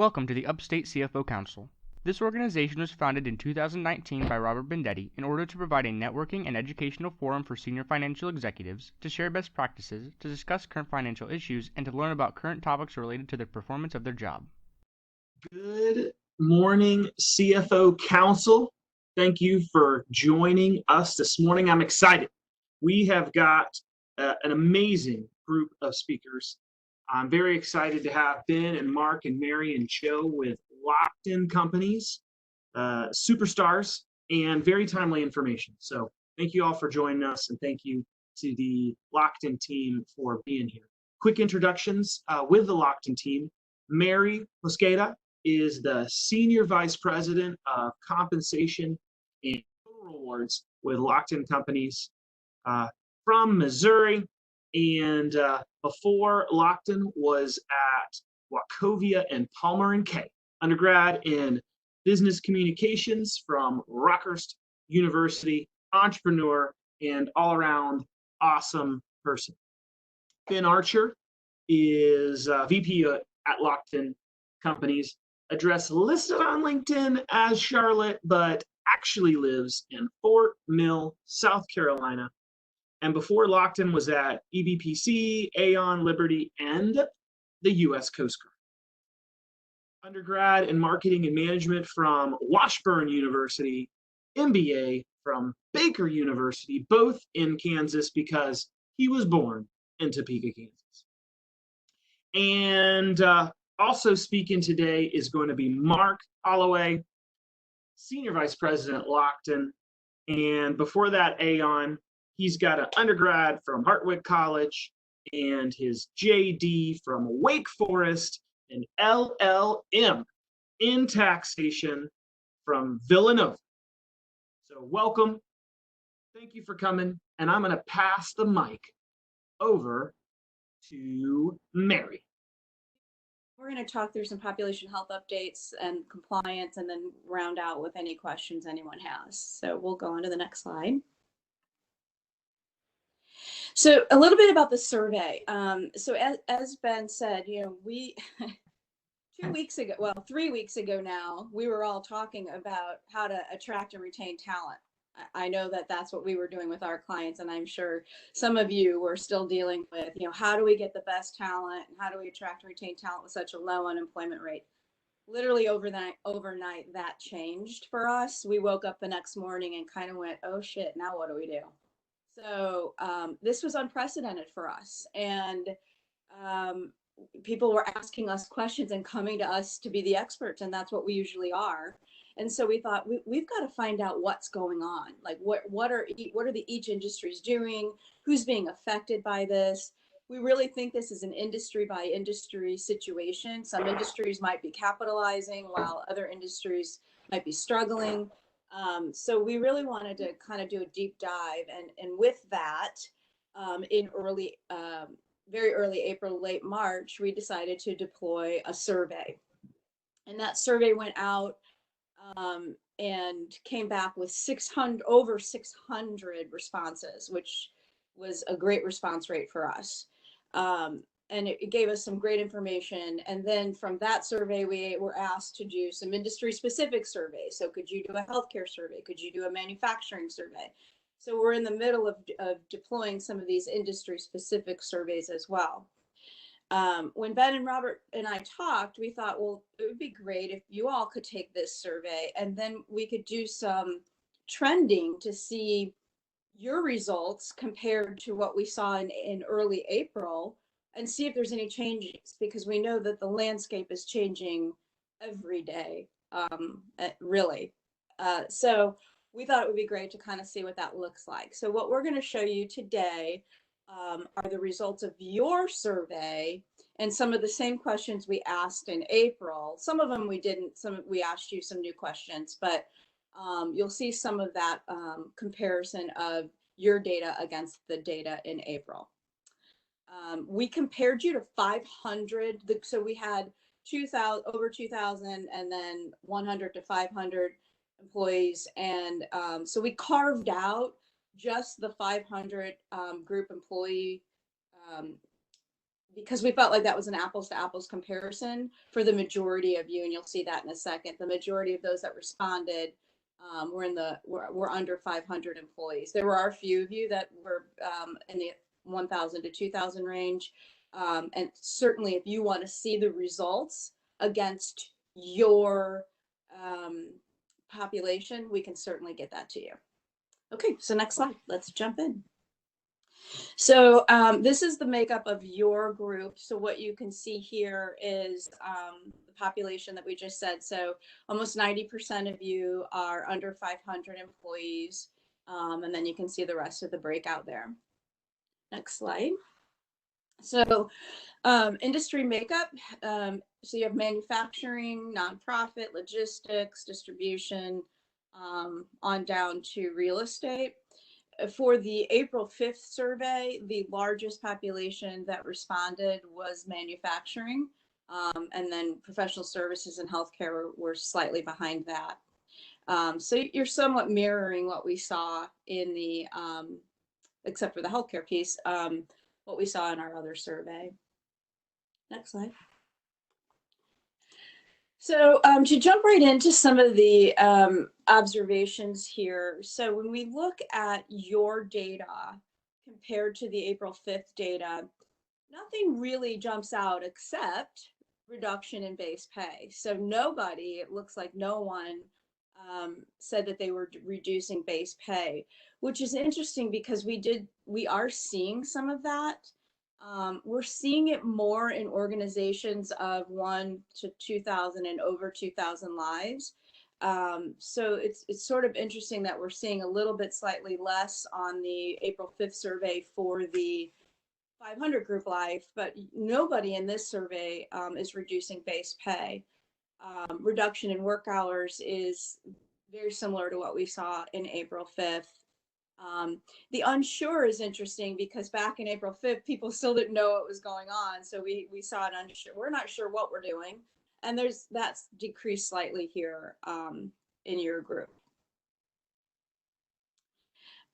Welcome to the Upstate CFO Council. This organization was founded in 2019 by Robert Bendetti in order to provide a networking and educational forum for senior financial executives to share best practices, to discuss current financial issues, and to learn about current topics related to the performance of their job. Good morning, CFO Council. Thank you for joining us this morning. I'm excited. We have got an amazing group of speakers. I'm very excited to have Ben and Mark and Mary and Joe with Lockton companies, superstars, and very timely information. So thank you all for joining us, and thank you to the Lockton team for being here. Quick introductions with the Lockton team. Mary Mosqueda is the Senior Vice President of Compensation and Total Rewards with Lockton Companies from Missouri. And before Lockton was at Wachovia and Palmer and Kay, undergrad in business communications from Rockhurst University, entrepreneur, and all-around awesome person. Ben Archer is VP at Lockton Companies, address listed on LinkedIn as Charlotte, but actually lives in Fort Mill, South Carolina. And before Lockton was at EBPC, Aon, Liberty, and the U.S. Coast Guard. Undergrad in marketing and management from Washburn University, MBA from Baker University, both in Kansas because he was born in Topeka, Kansas. And also speaking today is going to be Mark Holloway, Senior Vice President Lockton. And before that, Aon. He's got an undergrad from Hartwick College and his JD from Wake Forest, an LLM in taxation from Villanova. So welcome. Thank you for coming. And I'm going to pass the mic over to Mary. We're going to talk through some population health updates and compliance and then round out with any questions anyone has. So we'll go on to the next slide. So a little bit about the survey. So as Ben said, we 3 weeks ago now, we were all talking about how to attract and retain talent. I know that that's what we were doing with our clients, and I'm sure some of you were still dealing with, how do we get the best talent and how do we attract and retain talent with such a low unemployment rate? Literally overnight that changed for us. We woke up the next morning and kind of went, oh shit, now what do we do? So this was unprecedented for us, and people were asking us questions and coming to us to be the experts, and that's what we usually are. And so we thought we've got to find out what's going on, like what are each industries doing, who's being affected by this. We really think this is an industry by industry situation. Some industries might be capitalizing while other industries might be struggling. So we really wanted to kind of do a deep dive, and with that, in very early April, late March, we decided to deploy a survey, and that survey went out and came back with over 600 responses, which was a great response rate for us. And it gave us some great information. And then from that survey, we were asked to do some industry-specific surveys. So could you do a healthcare survey? Could you do a manufacturing survey? So we're in the middle of deploying some of these industry-specific surveys as well. When Ben and Robert and I talked, we thought, well, it would be great if you all could take this survey and then we could do some trending to see your results compared to what we saw in early April, and see if there's any changes, because we know that the landscape is changing every day, really. So we thought it would be great to kind of see what that looks like. So what we're going to show you today are the results of your survey and some of the same questions we asked in April. Some of them we didn't, we asked you some new questions, but you'll see some of that comparison of your data against the data in April. We compared you to 500. So we had 2,000, over 2,000, and then 100 to 500 employees. And so we carved out just the 500 group employee because we felt like that was an apples to apples comparison for the majority of you, and you'll see that in a second. The majority of those that responded were under 500 employees. There were a few of you that were in the 1,000 to 2,000 range, and certainly if you want to see the results against your population, we can certainly get that to you. Okay, so next slide. Let's jump in. So this is the makeup of your group. So what you can see here is the population that we just said. So almost 90% of you are under 500 employees. And then you can see the rest of the breakout there. Next slide. So industry makeup. So you have manufacturing, nonprofit, logistics, distribution, on down to real estate. For the April 5th survey, the largest population that responded was manufacturing, and then professional services and healthcare were slightly behind that. So you're somewhat mirroring what we saw in the, except for the healthcare piece, what we saw in our other survey. Next slide. So to jump right into some of the observations here. So when we look at your data compared to the April 5th data, nothing really jumps out except reduction in base pay. So nobody, it looks like no one said that they were reducing base pay, which is interesting because we are seeing some of that. We're seeing it more in organizations of 1 to 2,000 and over 2,000 lives. So it's sort of interesting that we're seeing a little bit slightly less on the April 5th survey for the 500 group life, but nobody in this survey is reducing base pay. Reduction in work hours is very similar to what we saw in April 5th. The unsure is interesting because back in April 5th, people still didn't know what was going on. So we saw it unsure. We're not sure what we're doing. And that's decreased slightly here in your group.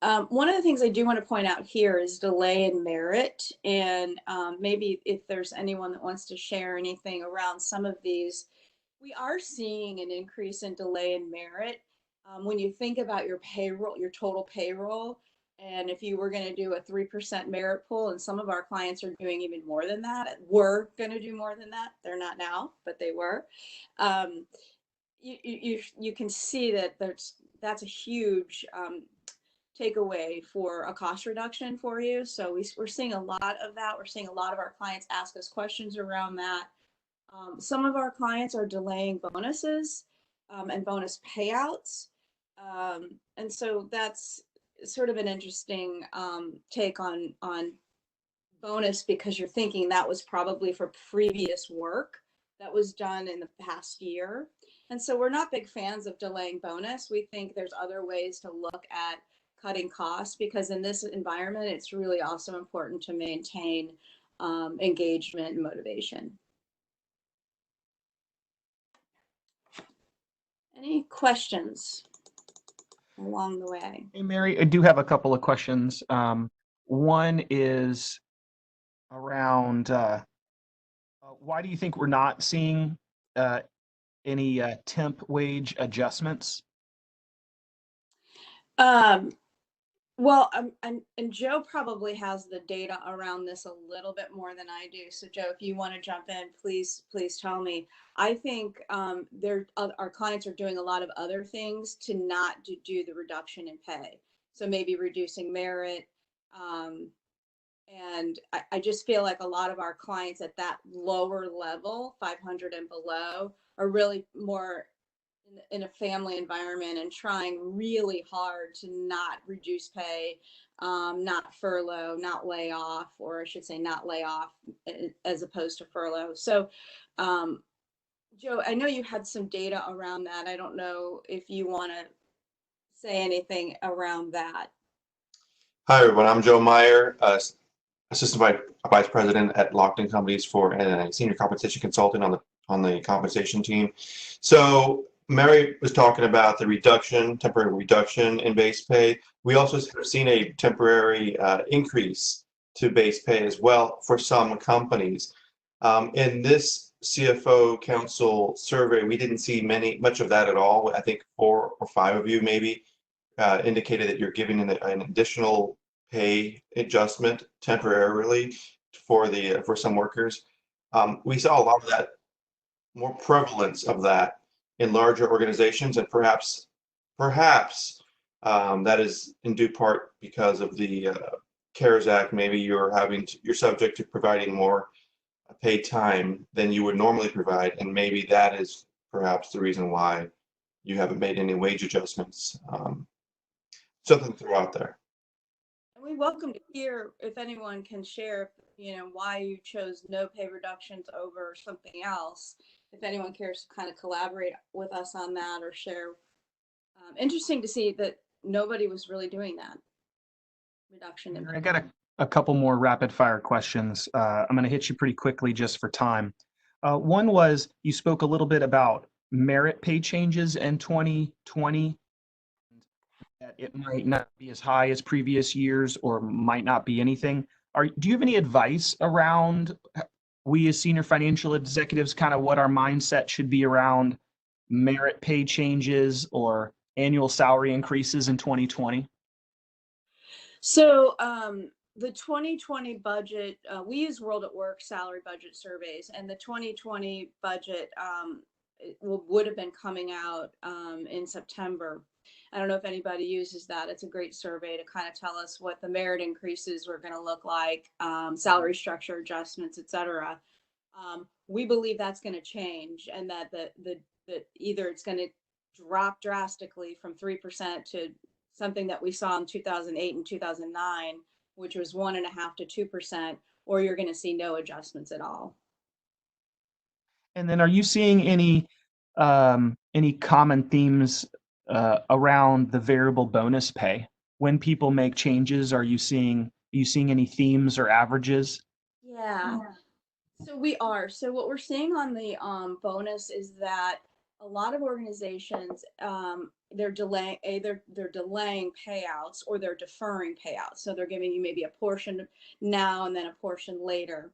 One of the things I do want to point out here is delay in merit. And maybe if there's anyone that wants to share anything around some of these, we are seeing an increase in delay in merit. When you think about your payroll, your total payroll, and if you were going to do a 3% merit pool, and some of our clients are doing even more than that, were going to do more than that. They're not now, but they were. You can see that that's a huge takeaway for a cost reduction for you. So we're seeing a lot of that. We're seeing a lot of our clients ask us questions around that. Some of our clients are delaying bonuses and bonus payouts. And so that's sort of an interesting take on bonus, because you're thinking that was probably for previous work that was done in the past year. And so we're not big fans of delaying bonus. We think there's other ways to look at cutting costs, because in this environment, it's really also important to maintain engagement and motivation. Any questions along the way? Hey, Mary, I do have a couple of questions. One is around why do you think we're not seeing any temp wage adjustments? Well, and Joe probably has the data around this a little bit more than I do. So Joe, if you want to jump in, please tell me. I think our clients are doing a lot of other things to not do the reduction in pay. So maybe reducing merit. And I just feel like a lot of our clients at that lower level, 500 and below, are really more in a family environment and trying really hard to not reduce pay, not furlough, not lay off, or I should say not lay off as opposed to furlough. So, Joe, I know you had some data around that. I don't know if you want to say anything around that. Hi, everyone. I'm Joe Meyer, Assistant Vice President at Lockton Companies and a Senior Compensation Consultant on the compensation team. So Mary was talking about the temporary reduction in base pay. We also have seen a temporary increase to base pay as well for some companies. In this CFO Council survey, we didn't see much of that at all. I think 4 or 5 of you maybe indicated that you're giving an additional pay adjustment temporarily for some workers. We saw a lot of that, more prevalence of that in larger organizations, and perhaps that is in due part because of the CARES Act. Maybe you're subject to providing more paid time than you would normally provide, and maybe that is perhaps the reason why you haven't made any wage adjustments. Something to throw out there. We welcome to hear if anyone can share, why you chose no pay reductions over something else. If anyone cares to kind of collaborate with us on that or share. Interesting to see that nobody was really doing that reduction. I got a couple more rapid fire questions. I'm going to hit you pretty quickly just for time. One was, you spoke a little bit about merit pay changes in 2020. That it might not be as high as previous years or might not be anything. Do you have any advice around, we as senior financial executives, kind of what our mindset should be around merit pay changes or annual salary increases in 2020? So the 2020 budget, we use World at Work salary budget surveys, and the 2020 budget would have been coming out in September. I don't know if anybody uses that. It's a great survey to kind of tell us what the merit increases were going to look like, salary structure adjustments, et cetera. We believe that's going to change, and that that either it's going to drop drastically from 3% to something that we saw in 2008 and 2009, which was 1.5% to 2%, or you're going to see no adjustments at all. And then, are you seeing any common themes around the variable bonus pay? When people make changes, are you seeing any themes or averages? Yeah. So we are. So what we're seeing on the bonus is that a lot of organizations, they're delaying payouts, or they're deferring payouts. So they're giving you maybe a portion now and then a portion later.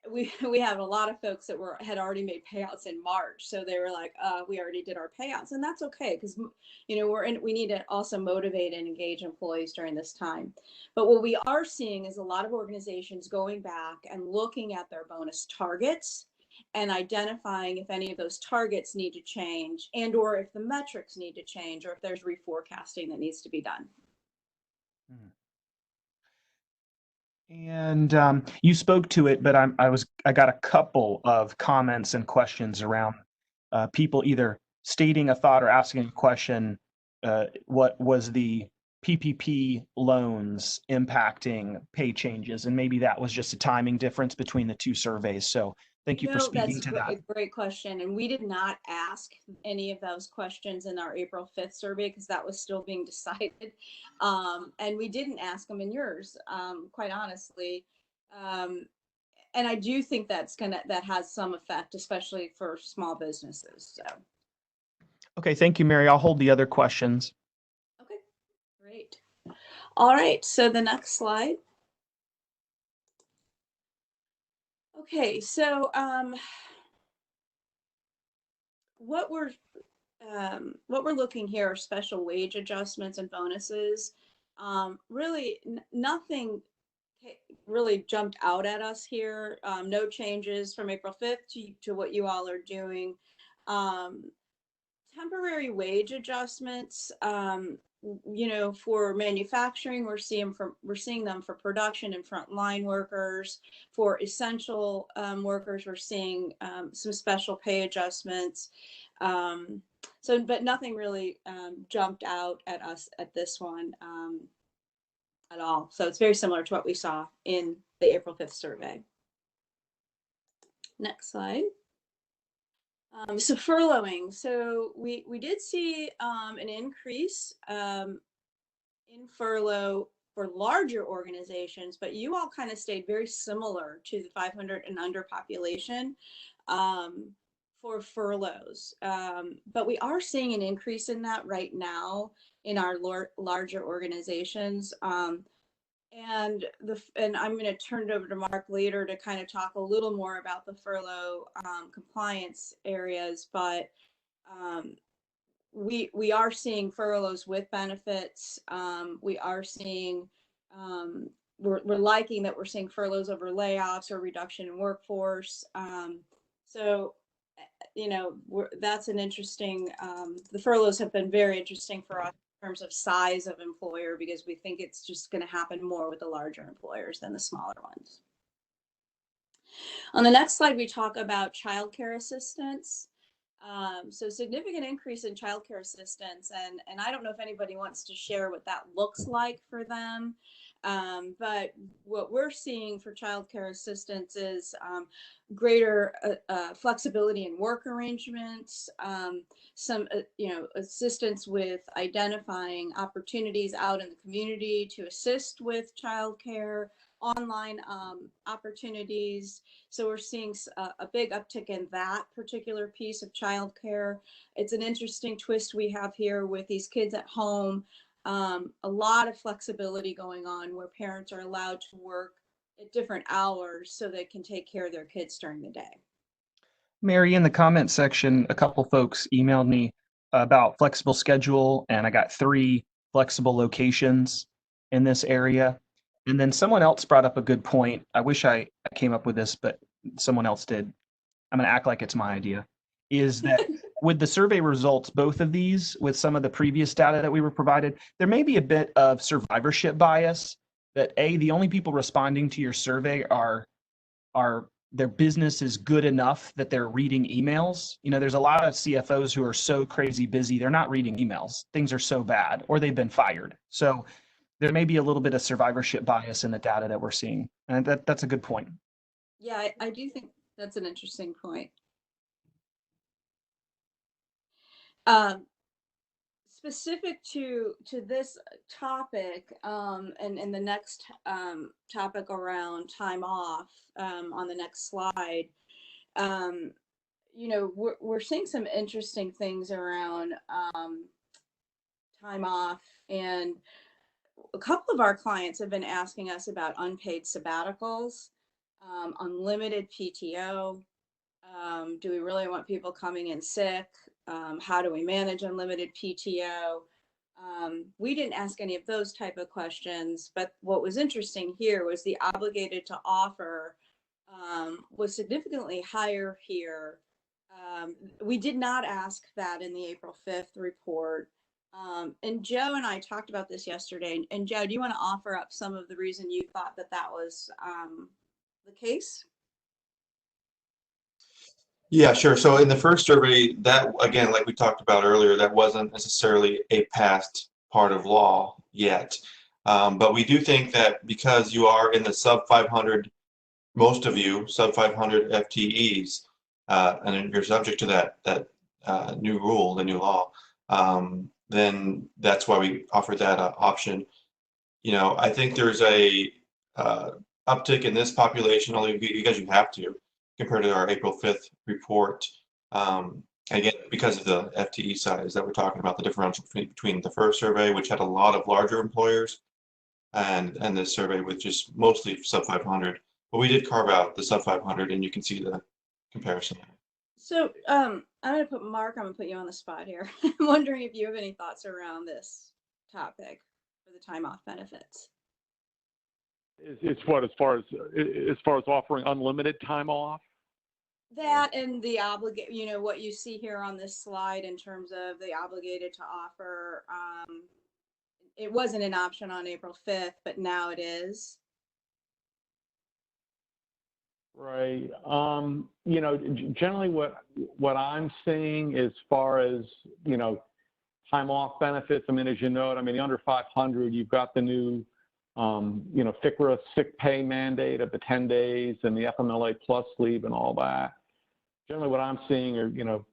We have a lot of folks that had already made payouts in March, so they were like, we already did our payouts, and that's okay, because we need to also motivate and engage employees during this time. But what we are seeing is a lot of organizations going back and looking at their bonus targets and identifying if any of those targets need to change, and or if the metrics need to change, or if there's reforecasting that needs to be done. And you spoke to it, but I got a couple of comments and questions around people either stating a thought or asking a question. What was the PPP loans impacting pay changes? And maybe that was just a timing difference between the two surveys. So thank you for speaking to that. That's a great question. And we did not ask any of those questions in our April 5th survey, because that was still being decided. And we didn't ask them in yours, quite honestly. And I do think that has some effect, especially for small businesses. So. Okay, thank you, Mary. I'll hold the other questions. Okay, great. All right, so the next slide. Okay, so what we're looking here are special wage adjustments and bonuses. Really, nothing really jumped out at us here. No changes from April 5th to what you all are doing. Temporary wage adjustments, for manufacturing, we're seeing them for production and frontline workers. For essential workers, we're seeing some special pay adjustments. But nothing really jumped out at us at this one at all. So it's very similar to what we saw in the April 5th survey. Next slide. So furloughing. So we did see an increase in furlough for larger organizations, but you all kind of stayed very similar to the 500 and under population for furloughs. But we are seeing an increase in that right now in our larger organizations. And I'm going to turn it over to Mark later to kind of talk a little more about the furlough compliance areas, but we are seeing furloughs with benefits. We are seeing we're liking that we're seeing furloughs over layoffs or reduction in workforce. So that's an interesting. The furloughs have been very interesting for us in terms of size of employer, because we think it's just going to happen more with the larger employers than the smaller ones. On the next slide, we talk about childcare assistance. So significant increase in childcare assistance, and I don't know if anybody wants to share what that looks like for them. But what we're seeing for childcare assistance is greater flexibility in work arrangements, some assistance with identifying opportunities out in the community to assist with childcare, online opportunities. So we're seeing a big uptick in that particular piece of childcare. It's an interesting twist we have here with these kids at home. A lot of flexibility going on where parents are allowed to work at different hours so they can take care of their kids during the day. Mary, in the comment section, a couple folks emailed me about flexible schedule, and I got 3 flexible locations in this area. And then someone else brought up a good point. I wish I came up with this, but someone else did. I'm going to act like it's my idea. Is that with the survey results, both of these, with some of the previous data that we were provided, there may be a bit of survivorship bias that the only people responding to your survey are their business is good enough that they're reading emails. There's a lot of CFOs who are so crazy busy, they're not reading emails. Things are so bad, or they've been fired. So there may be a little bit of survivorship bias in the data that we're seeing. And that's a good point. Yeah, I do think that's an interesting point. Specific to this topic, and the next topic around time off, on the next slide, we're seeing some interesting things around time off, and a couple of our clients have been asking us about unpaid sabbaticals, unlimited PTO. Do we really want people coming in sick? How do we manage unlimited PTO? We didn't ask any of those type of questions, but what was interesting here was the obligated to offer was significantly higher here. We did not ask that in the April 5th report. And Joe and I talked about this yesterday. And Joe, do you want to offer up some of the reason you thought that was the case? Yeah, sure. So in the first survey, that again, like we talked about earlier, that wasn't necessarily a passed part of law yet. But we do think that because you are in the sub 500, most of you sub 500 FTEs, and you're subject to that new rule, the new law, then that's why we offered that option. I think there's a uptick in this population only because you have to, compared to our April 5th report. Again, because of the FTE size that we're talking about, the differential between the first survey, which had a lot of larger employers, and this survey with just mostly sub 500. But we did carve out the sub 500, and you can see the comparison. So I'm going to put Mark, I'm going to put you on the spot here. I'm wondering if you have any thoughts around this topic for the time off benefits. It's what, as far as offering unlimited time off? That and the what you see here on this slide in terms of the obligated to offer. It wasn't an option on April 5th, but now it is. Right. Generally what I'm seeing as far as, time off benefits, as you note, the under 500, you've got the new, FCRA sick pay mandate of the 10 days and the FMLA plus leave and all that. Generally what I'm seeing are,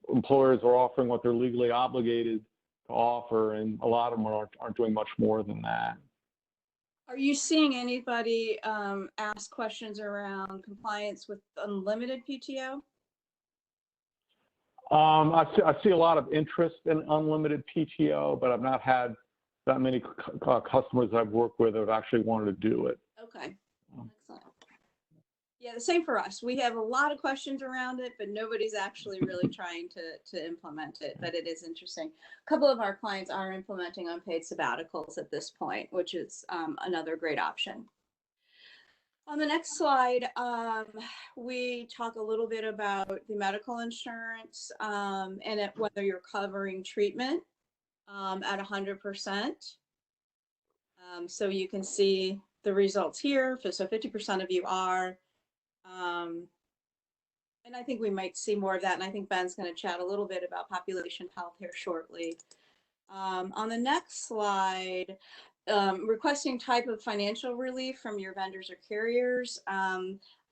employers are offering what they're legally obligated to offer, and a lot of them aren't doing much more than that. Are you seeing anybody ask questions around compliance with unlimited PTO? I see a lot of interest in unlimited PTO, but I've not had that many customers I've worked with have actually wanted to do it. Okay, excellent. Yeah, the same for us. We have a lot of questions around it, but nobody's actually really trying to implement it. But it is interesting. A couple of our clients are implementing unpaid sabbaticals at this point, which is another great option. On the next slide, we talk a little bit about the medical insurance and whether you're covering treatment at 100%. So you can see the results here. So 50% of you are. And I think we might see more of that. And I think Ben's going to chat a little bit about population health here shortly. On the next slide, requesting type of financial relief from your vendors or carriers.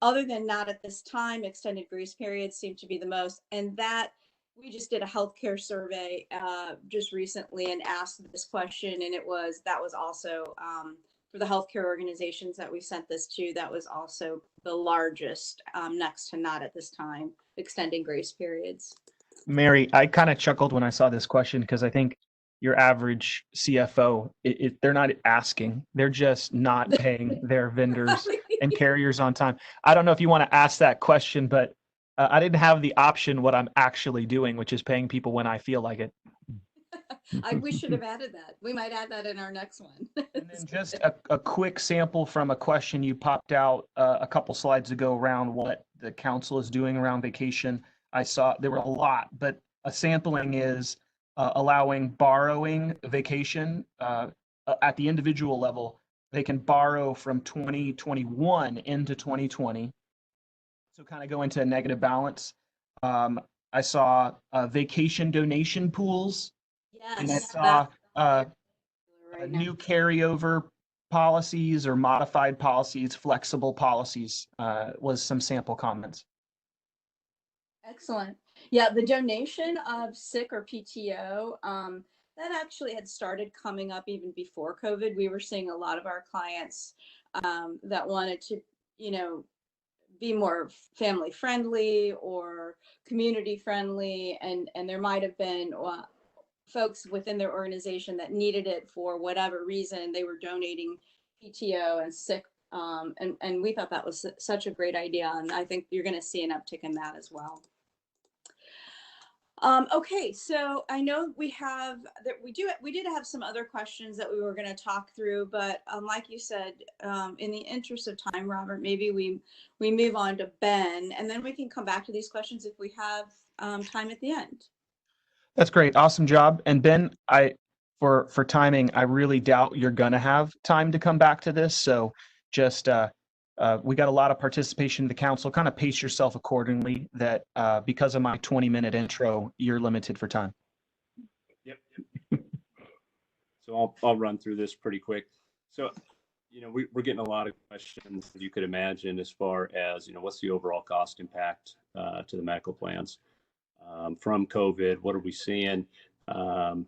Other than not at this time, extended grace periods seem to be the most. And that we just did a healthcare survey just recently and asked this question, and that was also for the healthcare organizations that we sent this to. That was also the largest, next to not at this time, extending grace periods. Mary, I kind of chuckled when I saw this question because I think your average CFO, they're not asking, they're just not paying their vendors and carriers on time. I don't know if you want to ask that question, but I didn't have the option what I'm actually doing, which is paying people when I feel like it. We should have added that. We might add that in our next one. And then just a quick sample from a question you popped out a couple slides ago around what the council is doing around vacation. I saw there were a lot, but a sampling is allowing borrowing vacation at the individual level. They can borrow from 2021 into 2020. So kind of go into a negative balance. I saw vacation donation pools. Yes. And I saw right new carryover policies or modified policies, flexible policies was some sample comments. Excellent. Yeah, the donation of sick or PTO, that actually had started coming up even before COVID. We were seeing a lot of our clients that wanted to, be more family friendly or community friendly, and there might have been folks within their organization that needed it for whatever reason. They were donating PTO and sick, and we thought that was such a great idea, and I think you're going to see an uptick in that as well. Okay, so I know we did have some other questions that we were going to talk through, but like you said, in the interest of time, Robert, maybe we move on to Ben, and then we can come back to these questions if we have time at the end. That's great. Awesome job. And Ben, for timing, I really doubt you're going to have time to come back to this. So just we got a lot of participation in the council. Kind of pace yourself accordingly that because of my 20-minute intro, you're limited for time. Yep. So I'll run through this pretty quick. So, we're getting a lot of questions, as you could imagine, as far as, what's the overall cost impact to the medical plans from COVID? What are we seeing? And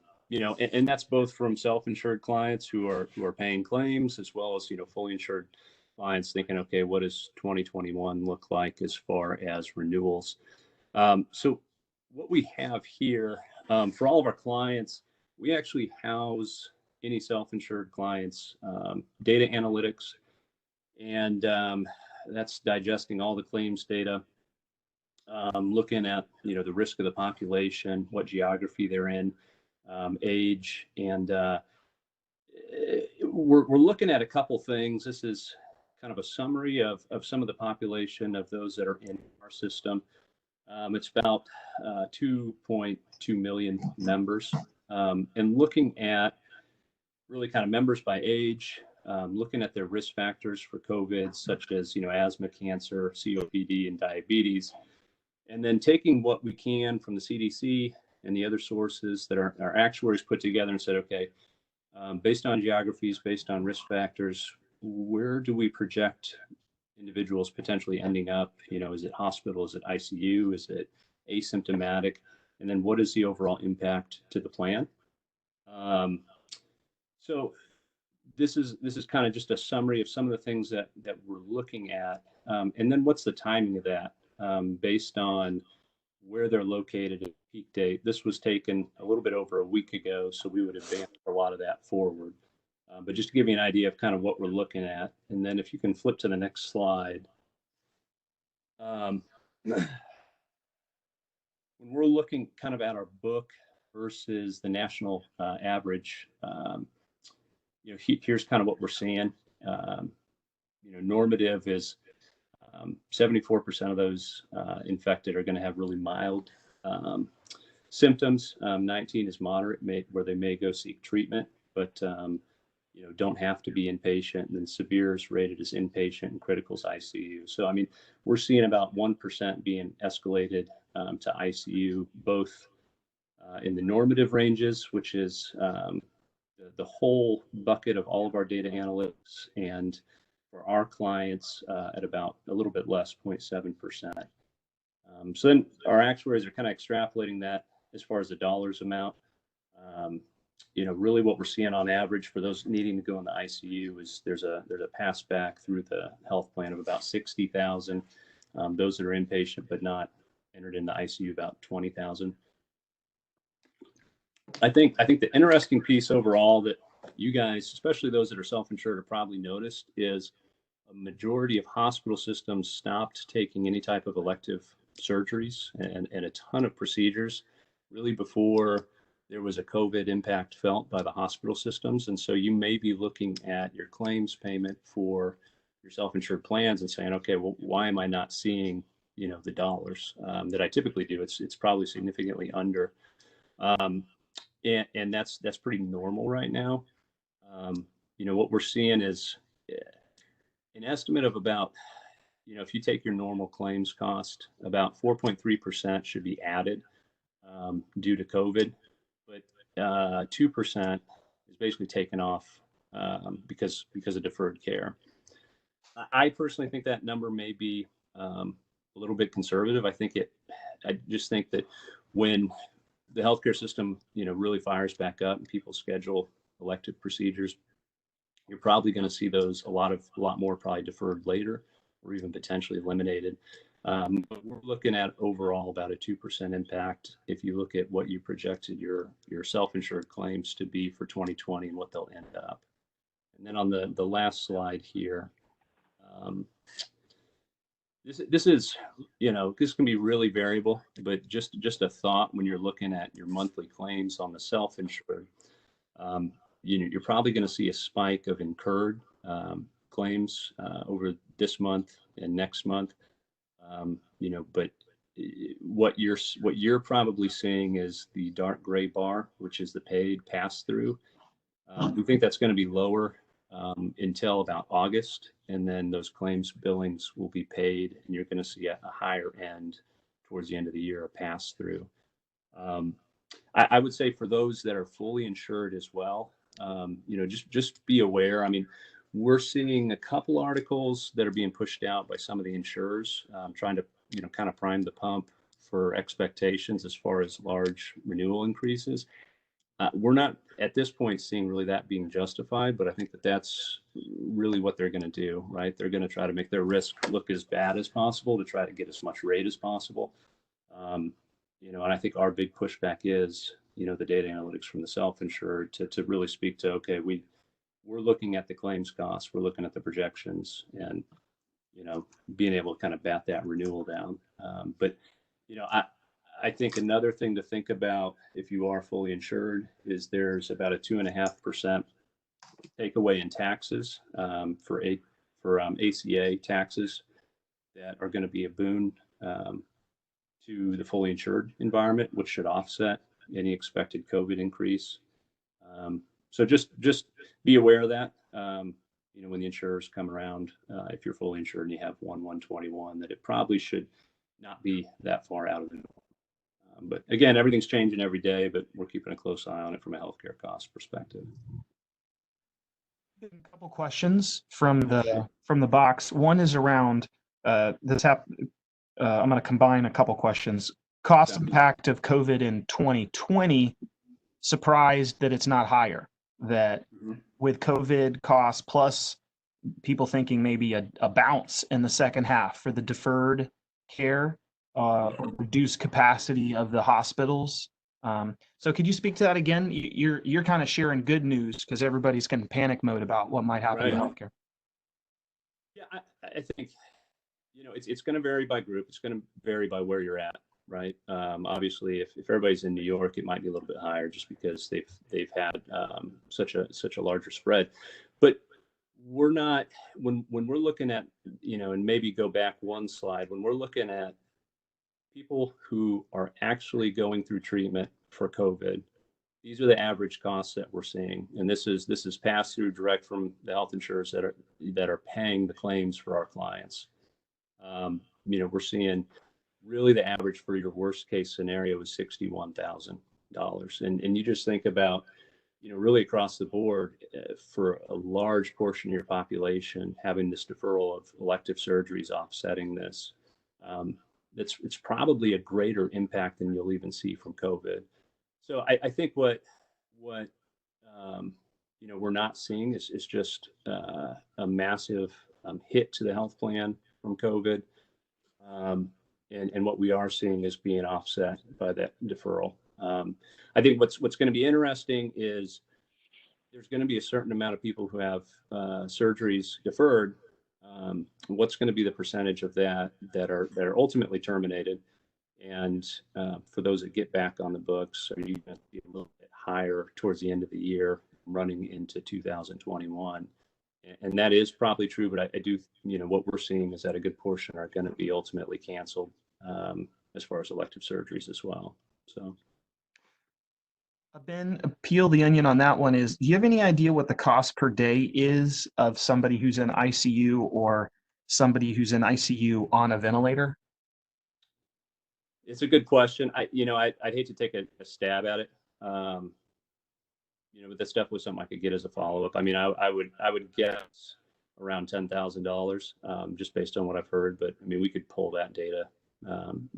that's both from self-insured clients who are paying claims, as well as, fully insured clients thinking, okay, what does 2021 look like as far as renewals? So what we have here for all of our clients, we actually house any self-insured clients data analytics, and that's digesting all the claims data, looking at the risk of the population, what geography they're in, age, and we're looking at a couple things. This is kind of a summary of some of the population of those that are in our system. It's about 2.2 million members, and looking at really kind of members by age, looking at their risk factors for COVID, such as asthma, cancer, COPD, and diabetes, and then taking what we can from the CDC and the other sources that our actuaries put together and said, okay, based on geographies, based on risk factors, where do we project individuals potentially ending up? Is it hospital? Is it ICU? Is it asymptomatic? And then what is the overall impact to the plan? So this is kind of just a summary of some of the things that we're looking at. And then what's the timing of that based on where they're located at peak date. This was taken a little bit over a week ago, so we would advance a lot of that forward. But just to give you an idea of kind of what we're looking at, and then if you can flip to the next slide. When we're looking kind of at our book versus the national average, here's kind of what we're seeing. Normative is 74% of those infected are going to have really mild symptoms. 19 is moderate, where they may go seek treatment, but don't have to be inpatient. And then severe is rated as inpatient, and critical is ICU. So, I mean, we're seeing about 1% being escalated to ICU, both in the normative ranges, which is the whole bucket of all of our data analytics, and for our clients at about a little bit less, 0.7%. So then our actuaries are kind of extrapolating that as far as the dollars amount. Really what we're seeing on average for those needing to go in the ICU is there's a pass back through the health plan of about 60,000. Those that are inpatient but not entered in the ICU, about 20,000. I think the interesting piece overall that you guys, especially those that are self-insured, have probably noticed is a majority of hospital systems stopped taking any type of elective surgeries and a ton of procedures really before there was a COVID impact felt by the hospital systems. And so you may be looking at your claims payment for your self-insured plans and saying, okay, well, why am I not seeing, the dollars that I typically do? It's probably significantly under. And that's pretty normal right now. What we're seeing is an estimate of about, if you take your normal claims cost, about 4.3% should be added due to COVID, but 2% is basically taken off because of deferred care. I personally think that number may be a little bit conservative. I just think that when the healthcare system, really fires back up and people schedule elective procedures, you're probably going to see those a lot more probably deferred later, or even potentially eliminated. But we're looking at overall about a 2% impact if you look at what you projected your self-insured claims to be for 2020 and what they'll end up. And then on the last slide here, this is, this can be really variable, but just a thought when you're looking at your monthly claims on the self-insured, you're probably going to see a spike of incurred claims over this month and next month. But what you're probably seeing is the dark gray bar, which is the paid pass-through. We think that's going to be lower until about August, and then those claims billings will be paid, and you're going to see a higher end towards the end of the year, a pass-through. I would say for those that are fully insured as well, just be aware. I mean, we're seeing a couple articles that are being pushed out by some of the insurers, trying to, kind of prime the pump for expectations as far as large renewal increases. We're not at this point seeing really that being justified, but I think that's really what they're going to do, right? They're going to try to make their risk look as bad as possible to try to get as much rate as possible. And I think our big pushback is, the data analytics from the self-insured to really speak to, okay, we're looking at the claims costs, we're looking at the projections, and, being able to kind of bat that renewal down. But I think another thing to think about if you are fully insured is there's about a 2.5% takeaway in taxes for ACA taxes that are going to be a boon to the fully insured environment, which should offset any expected COVID increase. So just be aware of that. When the insurers come around, if you're fully insured and you have 1/1/21, that it probably should not be that far out of the norm. But again, everything's changing every day, but we're keeping a close eye on it from a healthcare cost perspective. A couple questions from the box. One is around I'm going to combine a couple questions. Cost impact of COVID in 2020. Surprised that it's not higher. That with COVID costs plus people thinking maybe a bounce in the second half for the deferred care. reduced capacity of the hospitals. So could you speak to that again? You're kind of sharing good news because everybody's in panic mode about what might happen to healthcare. Yeah, I think, it's going to vary by group. It's going to vary by where you're at, right? Obviously, if everybody's in New York, it might be a little bit higher just because they've had such a larger spread. But we're not, when we're looking at, and maybe go back one slide, when we're looking at people who are actually going through treatment for COVID, these are the average costs that we're seeing, and this is passed through direct from the health insurers that are paying the claims for our clients. We're seeing really the average for your worst case scenario is $61,000, and you just think about, really across the board, for a large portion of your population, having this deferral of elective surgeries offsetting this. It's probably a greater impact than you'll even see from COVID. So I think what we're not seeing is just a massive hit to the health plan from COVID, and what we are seeing is being offset by that deferral. I think what's going to be interesting is there's going to be a certain amount of people who have surgeries deferred. What's going to be the percentage of that are ultimately terminated? And for those that get back on the books, are you going to be a little bit higher towards the end of the year, running into 2021? And that is probably true, but I do, what we're seeing is that a good portion are going to be ultimately canceled as far as elective surgeries as well. So. Ben, peel the onion on that one is, do you have any idea what the cost per day is of somebody who's in ICU or somebody who's in ICU on a ventilator? It's a good question. I'd hate to take a stab at it. But that stuff was something I could get as a follow-up. I mean, I would guess around $10,000 just based on what I've heard. But I mean, we could pull that data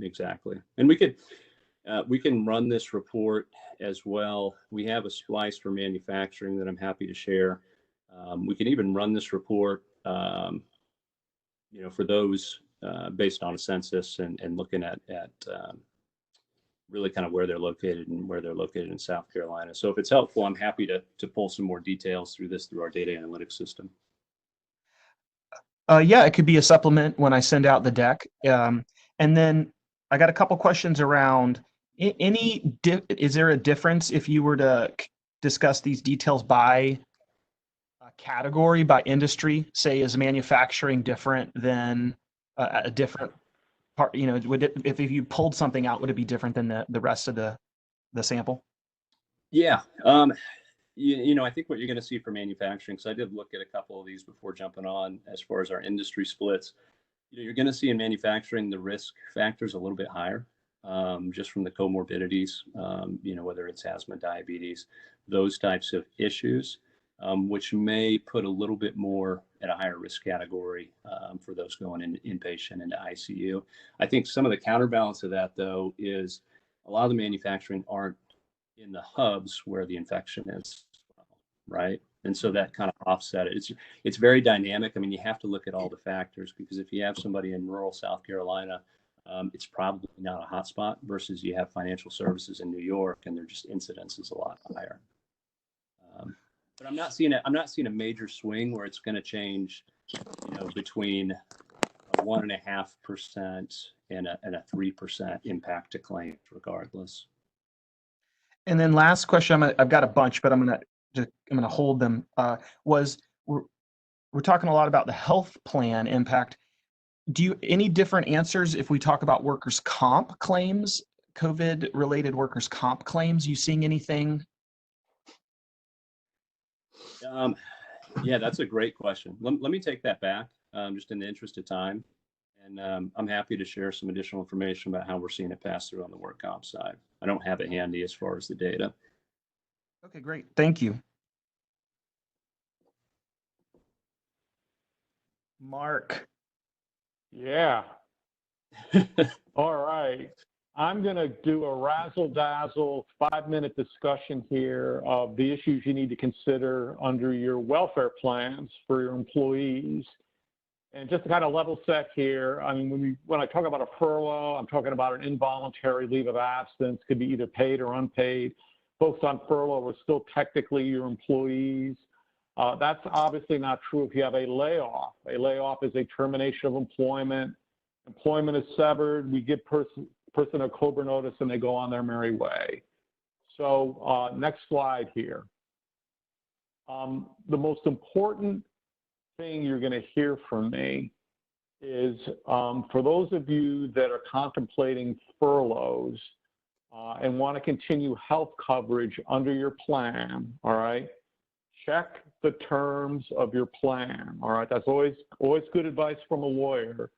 exactly, and we can run this report as well. We have a splice for manufacturing that I'm happy to share. We can even run this report, for those based on a census and looking at really kind of where they're located and where they're located in South Carolina. So if it's helpful, I'm happy to pull some more details through our data analytics system. Yeah, it could be a supplement when I send out the deck. And then I got a couple questions around is there a difference if you were to discuss these details by category, by industry? Say, is manufacturing different than a different part? If you pulled something out, would it be different than the rest of the sample? Yeah. I think what you're going to see for manufacturing, because I did look at a couple of these before jumping on as far as our industry splits, you're going to see in manufacturing the risk factors a little bit higher. Just from the comorbidities, whether it's asthma, diabetes, those types of issues, which may put a little bit more at a higher risk category for those going inpatient into ICU. I think some of the counterbalance of that, though, is a lot of the manufacturing aren't in the hubs where the infection is, right? And so that kind of offset it. It's very dynamic. I mean, you have to look at all the factors, because if you have somebody in rural South Carolina, it's probably not a hotspot versus you have financial services in New York, and their just incidence is a lot higher. But I'm not seeing a major swing where it's going to change, between a 1.5% and a 3% impact to claims, regardless. And then last question, I've got a bunch, but I'm gonna hold them. We're talking a lot about the health plan impact. Any different answers if we talk about workers' comp claims, COVID-related workers' comp claims? You seeing anything? Yeah, that's a great question. Let me take that back, just in the interest of time. And I'm happy to share some additional information about how we're seeing it pass through on the work comp side. I don't have it handy as far as the data. Okay, great. Thank you. Mark. Yeah. All right. I'm going to do a razzle-dazzle 5-minute discussion here of the issues you need to consider under your welfare plans for your employees. And just to kind of level set here, I mean, when I talk about a furlough, I'm talking about an involuntary leave of absence, could be either paid or unpaid. Folks on furlough are still technically your employees. That's obviously not true if you have a layoff. A layoff is a termination of employment. Employment is severed. We give person a COBRA notice and they go on their merry way. So next slide here. The most important thing you're going to hear from me is for those of you that are contemplating furloughs and want to continue health coverage under your plan, all right, check the terms of your plan, all right? That's always good advice from a lawyer,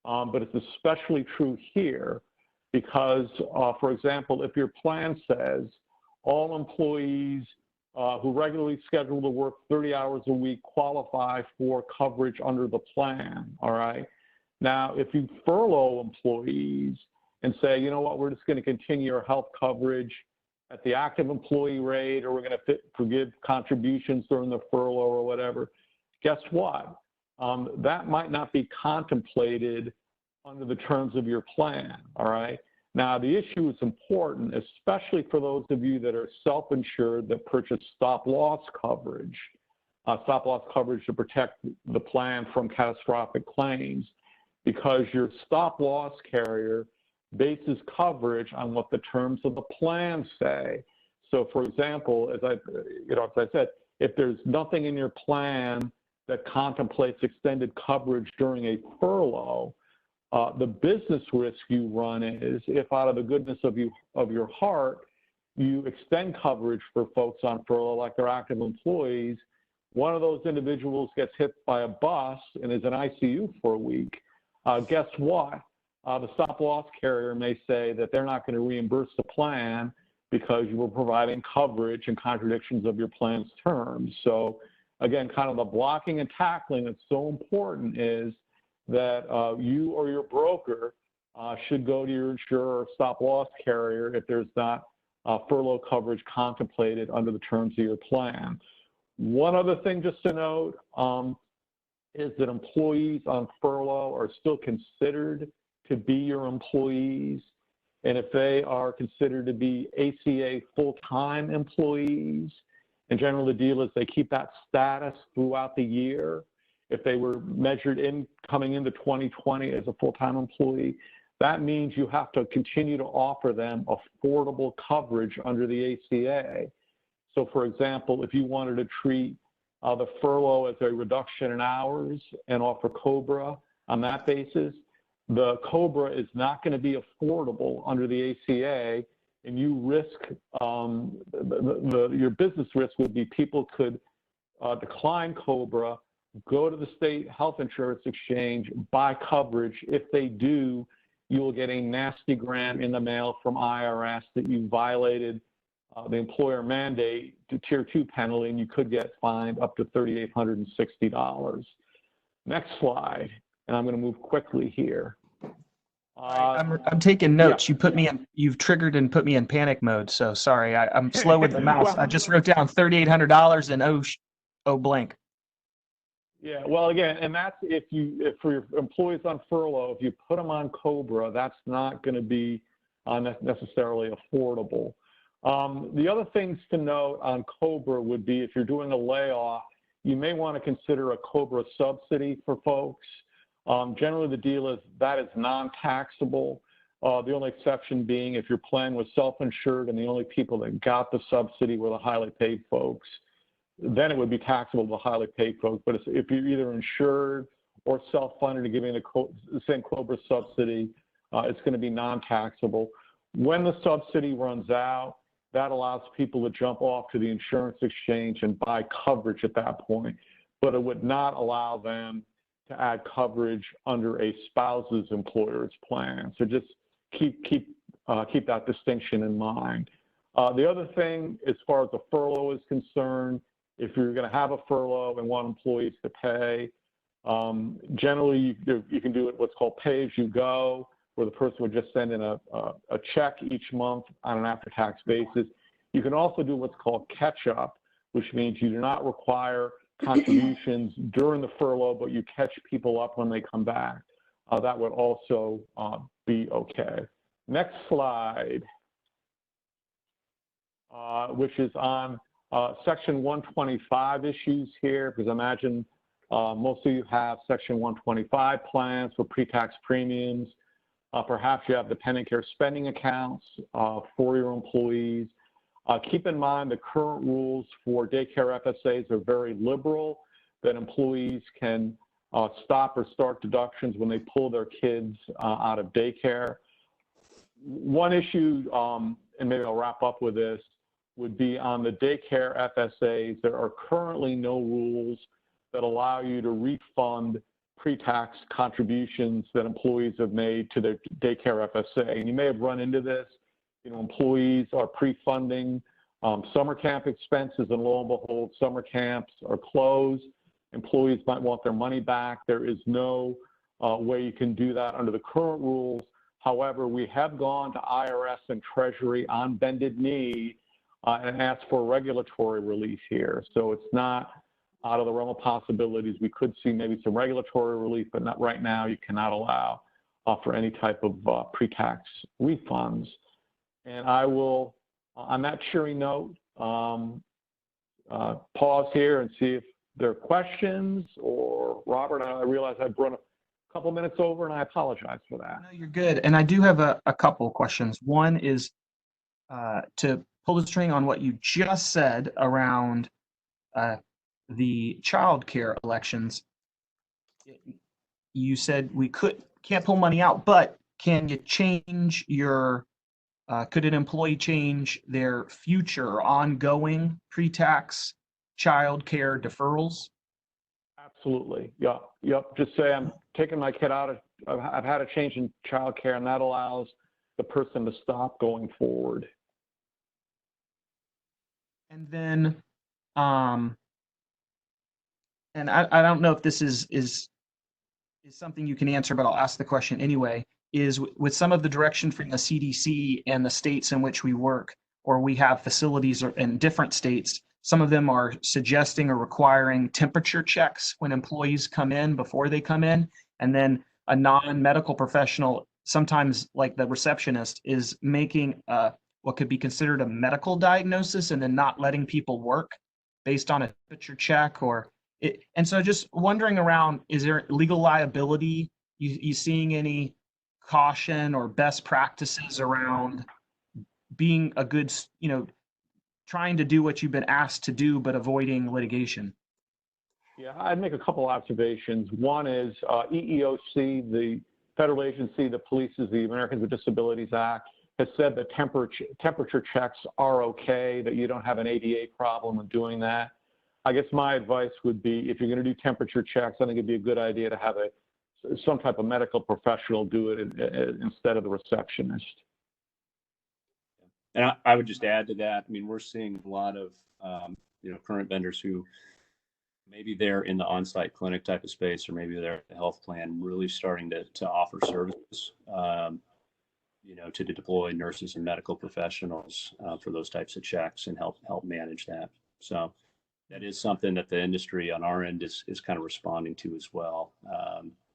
but it's especially true here because, for example, if your plan says all employees who regularly schedule to work 30 hours a week qualify for coverage under the plan, all right? Now, if you furlough employees and say, you know what, we're just going to continue our health coverage at the active employee rate, or we're going to forgive contributions during the furlough or whatever, guess what? That might not be contemplated under the terms of your plan, all right? Now, the issue is important, especially for those of you that are self-insured that purchase stop-loss coverage to protect the plan from catastrophic claims, because your stop-loss carrier bases coverage on what the terms of the plan say. So, for example, as I said, if there's nothing in your plan that contemplates extended coverage during a furlough, the business risk you run is if out of the goodness of your heart, you extend coverage for folks on furlough like they're active employees, one of those individuals gets hit by a bus and is in ICU for a week, guess what? The stop-loss carrier may say that they're not going to reimburse the plan because you were providing coverage in contradictions of your plan's terms. So again, kind of the blocking and tackling that's so important is that you or your broker should go to your insurer or stop-loss carrier if there's not furlough coverage contemplated under the terms of your plan. One other thing just to note is that employees on furlough are still considered to be your employees. And if they are considered to be ACA full-time employees, and generally the deal is they keep that status throughout the year. If they were measured in coming into 2020 as a full-time employee, that means you have to continue to offer them affordable coverage under the ACA. So for example, if you wanted to treat the furlough as a reduction in hours and offer COBRA on that basis, the COBRA is not going to be affordable under the ACA, and you risk, your business risk would be people could decline COBRA, go to the state health insurance exchange, buy coverage. If they do, you will get a nasty grant in the mail from IRS that you violated the employer mandate to Tier 2 penalty, and you could get fined up to $3,860. Next slide, and I'm going to move quickly here. I'm taking notes. Yeah. You've triggered and put me in panic mode. So sorry, I'm slow with the mouse. Well, I just wrote down $3,800 and oh blank. Yeah, well, again, and that's if for your employees on furlough, if you put them on COBRA, that's not going to be necessarily affordable. The other things to note on COBRA would be if you're doing a layoff, you may want to consider a COBRA subsidy for folks. Generally, the deal is that is non-taxable. The only exception being if your plan was self-insured and the only people that got the subsidy were the highly paid folks, then it would be taxable to the highly paid folks. But if you're either insured or self-funded and giving the same COBRA subsidy, it's going to be non-taxable. When the subsidy runs out, that allows people to jump off to the insurance exchange and buy coverage at that point, but it would not allow them to add coverage under a spouse's employer's plan. So just keep that distinction in mind. The other thing, as far as the furlough is concerned, if you're going to have a furlough and want employees to pay, generally you can do it what's called pay-as-you-go, where the person would just send in a check each month on an after-tax basis. You can also do what's called catch-up, which means you do not require contributions during the furlough, but you catch people up when they come back, that would also be okay. Next slide, which is on Section 125 issues here, because I imagine most of you have Section 125 plans for pre-tax premiums. Perhaps you have dependent care spending accounts for your employees. Keep in mind the current rules for daycare FSAs are very liberal, that employees can stop or start deductions when they pull their kids out of daycare. One issue, and maybe I'll wrap up with this, would be on the daycare FSAs. There are currently no rules that allow you to refund pre-tax contributions that employees have made to their daycare FSA. And you may have run into this. Employees are pre-funding summer camp expenses, and lo and behold, summer camps are closed. Employees might want their money back. There is no way you can do that under the current rules. However, we have gone to IRS and Treasury on bended knee and asked for regulatory relief here. So it's not out of the realm of possibilities. We could see maybe some regulatory relief, but not right now. You cannot allow for any type of pre-tax refunds. And I will, on that cheery note, pause here and see if there are questions. Or Robert, I realize I've run a couple minutes over, and I apologize for that. No, you're good. And I do have a couple of questions. One is to pull the string on what you just said around the child care elections. You said we can't pull money out, but can you change your could an employee change their future ongoing pre-tax child care deferrals? Absolutely. Yep. Just say I'm taking my kid out. I've had a change in child care, and that allows the person to stop going forward. And then, and I don't know if this is something you can answer, but I'll ask the question anyway. Is with some of the direction from the CDC and the states in which we work, or we have facilities in different states, some of them are suggesting or requiring temperature checks when employees come in before they come in, and then a non-medical professional, sometimes like the receptionist, is making what could be considered a medical diagnosis and then not letting people work based on a temperature check and so just wondering around, is there legal liability? You seeing any caution or best practices around being a good, trying to do what you've been asked to do, but avoiding litigation? Yeah, I'd make a couple observations. One is EEOC, the federal agency that polices the Americans with Disabilities Act, has said that temperature checks are okay, that you don't have an ADA problem with doing that. I guess my advice would be, if you're going to do temperature checks, I think it'd be a good idea to have some type of medical professional do it instead of the receptionist. And I would just add to that. I mean, we're seeing a lot of current vendors who maybe they're in the on-site clinic type of space, or maybe they're the health plan, really starting to offer services, to deploy nurses and medical professionals for those types of checks and help manage that. So that is something that the industry on our end is kind of responding to as well.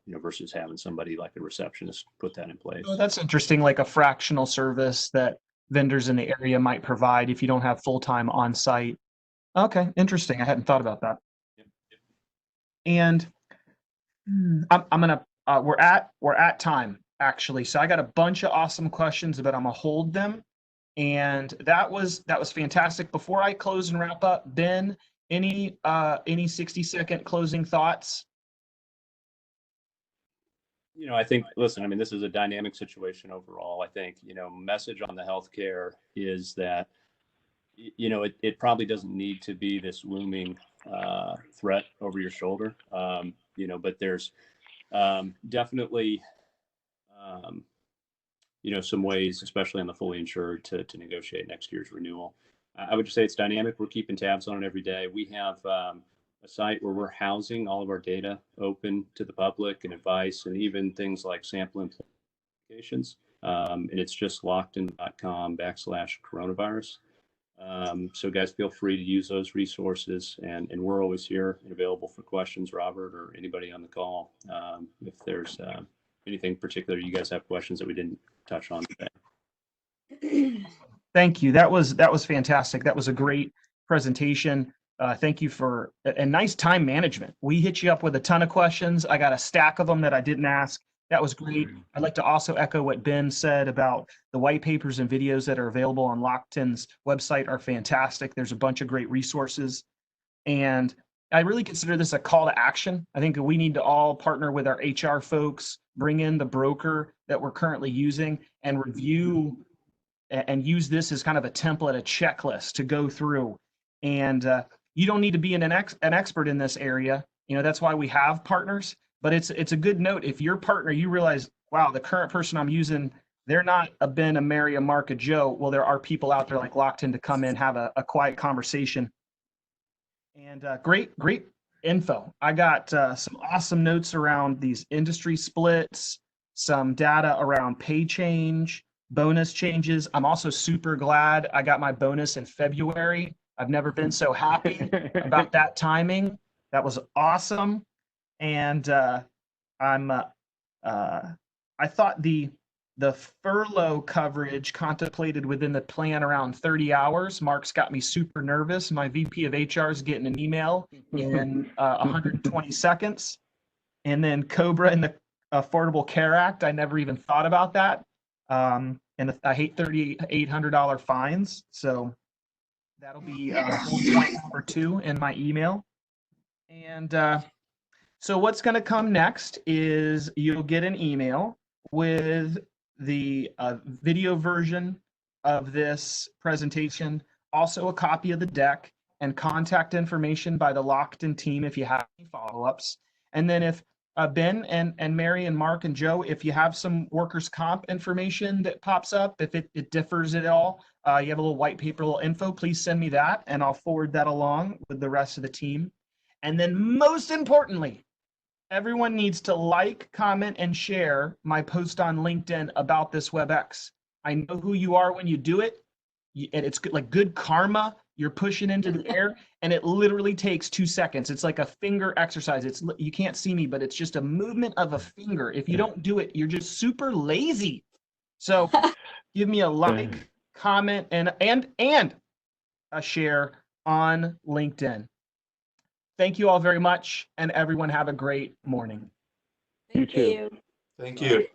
Versus having somebody like a receptionist put that in place. Oh, that's interesting, like a fractional service that vendors in the area might provide if you don't have full-time on-site. Okay, interesting. I hadn't thought about that. Yep. And I'm gonna we're at time actually, so I got a bunch of awesome questions, but I'm gonna hold them. And that was fantastic. Before I close and wrap up, Ben, any 60-second closing thoughts? I think, listen, I mean, this is a dynamic situation overall. I think, message on the healthcare is that, it probably doesn't need to be this looming threat over your shoulder, but there's definitely, some ways, especially on the fully insured, to negotiate next year's renewal. I would just say it's dynamic. We're keeping tabs on it every day. We have a site where we're housing all of our data open to the public and advice, and even things like sample implications. And it's just lockton.com/coronavirus. So guys, feel free to use those resources, and we're always here and available for questions, Robert, or anybody on the call. If there's anything particular you guys have questions that we didn't touch on today. Thank you. That was fantastic. That was a great presentation. Thank you for a nice time management. We hit you up with a ton of questions. I got a stack of them that I didn't ask. That was great. I'd like to also echo what Ben said about the white papers and videos that are available on Lockton's website are fantastic. There's a bunch of great resources. And I really consider this a call to action. I think we need to all partner with our HR folks, bring in the broker that we're currently using, and review and use this as kind of a template, a checklist to go through. And you don't need to be an expert in this area. That's why we have partners. But it's a good note. If your partner, you realize, wow, the current person I'm using, they're not a Ben, a Mary, a Mark, a Joe. Well, there are people out there like Lockton to come in, have a quiet conversation. And great info. I got some awesome notes around these industry splits, some data around pay change, bonus changes. I'm also super glad I got my bonus in February. I've never been so happy about that timing. That was awesome. And I thought the furlough coverage contemplated within the plan around 30 hours. Mark's got me super nervous. My VP of HR is getting an email in 120 seconds. And then COBRA and the Affordable Care Act, I never even thought about that. And I hate $3,800 fines. So that'll be bullet point number 2 in my email. And so what's going to come next is you'll get an email with the video version of this presentation, also a copy of the deck, and contact information by the Lockton team if you have any follow-ups. And then if Ben and Mary and Mark and Joe, if you have some workers' comp information that pops up, if it differs at all, you have a little white paper, little info, please send me that, and I'll forward that along with the rest of the team. And then most importantly, everyone needs to like, comment, and share my post on LinkedIn about this WebEx. I know who you are when you do it. And it's like good karma. You're pushing into the air, and it literally takes 2 seconds. It's like a finger exercise. You can't see me, but it's just a movement of a finger. If you don't do it, you're just super lazy. So give me a like, comment, and a share on LinkedIn. Thank you all very much, and everyone have a great morning. Thank you. Thank you.